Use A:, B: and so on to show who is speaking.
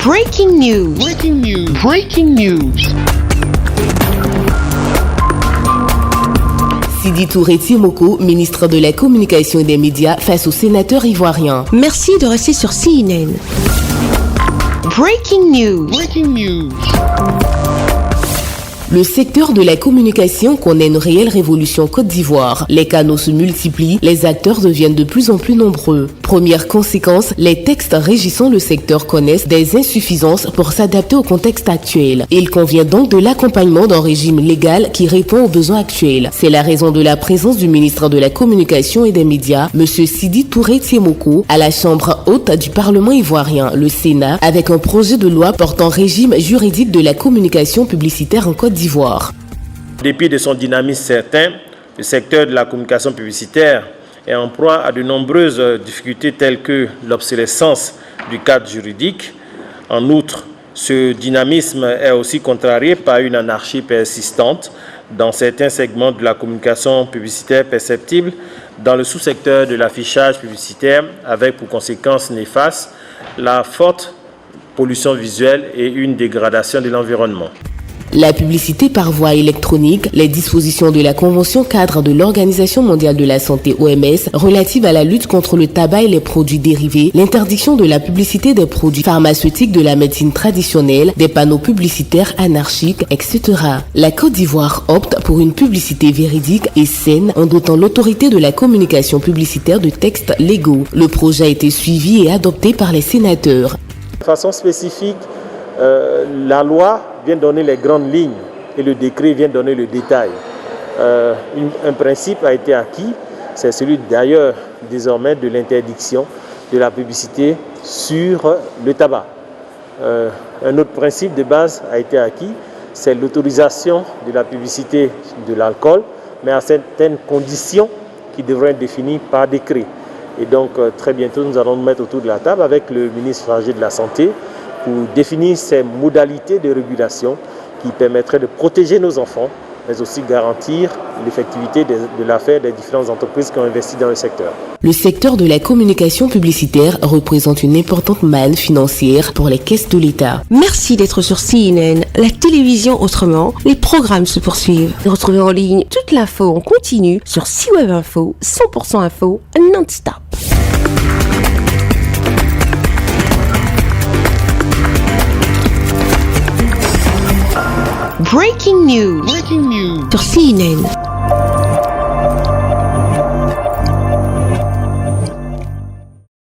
A: Breaking news. Breaking news. Breaking news.
B: Sidi Touré Tiemoko, ministre de la Communication et des Médias, face aux sénateurs ivoiriens.
C: Merci de rester sur CNN.
A: Breaking news. Breaking news.
B: Le secteur de la communication connaît une réelle révolution en Côte d'Ivoire. Les canaux se multiplient, les acteurs deviennent de plus en plus nombreux. Première conséquence, les textes régissant le secteur connaissent des insuffisances pour s'adapter au contexte actuel. Il convient donc de l'accompagnement d'un régime légal qui répond aux besoins actuels. C'est la raison de la présence du ministre de la Communication et des Médias, M. Sidi Touré Tiemoko, à la Chambre haute du Parlement ivoirien, le Sénat, avec un projet de loi portant régime juridique de la communication publicitaire en Côte d'Ivoire.
D: En dépit de son dynamisme certain, le secteur de la communication publicitaire est en proie à de nombreuses difficultés telles que l'obsolescence du cadre juridique. En outre, ce dynamisme est aussi contrarié par une anarchie persistante dans certains segments de la communication publicitaire perceptible dans le sous-secteur de l'affichage publicitaire, avec pour conséquence néfaste la forte pollution visuelle et une dégradation de l'environnement.
B: La publicité par voie électronique, les dispositions de la Convention cadre de l'Organisation mondiale de la santé OMS relative à la lutte contre le tabac et les produits dérivés, l'interdiction de la publicité des produits pharmaceutiques de la médecine traditionnelle, des panneaux publicitaires anarchiques, etc. La Côte d'Ivoire opte pour une publicité véridique et saine en dotant l'autorité de la communication publicitaire de textes légaux. Le projet a été suivi et adopté par les sénateurs.
D: De façon spécifique, la loi vient donner les grandes lignes et le décret vient donner le détail. Un principe a été acquis, c'est celui d'ailleurs désormais de l'interdiction de la publicité sur le tabac. Un autre principe de base a été acquis, c'est l'autorisation de la publicité de l'alcool, mais à certaines conditions qui devraient être définies par décret. Et donc très bientôt nous allons nous mettre autour de la table avec le ministre chargé de la Santé pour définir ces modalités de régulation qui permettraient de protéger nos enfants, mais aussi garantir l'effectivité de l'affaire des différentes entreprises qui ont investi dans le secteur.
B: Le secteur de la communication publicitaire représente une importante manne financière pour les caisses de l'État.
C: Merci d'être sur CNN, la télévision autrement. Les programmes se poursuivent. Retrouvez en ligne toute l'info en continu sur C-Web Info, 100% info, non-stop.
A: Breaking news. Breaking news.
C: Sur CNN.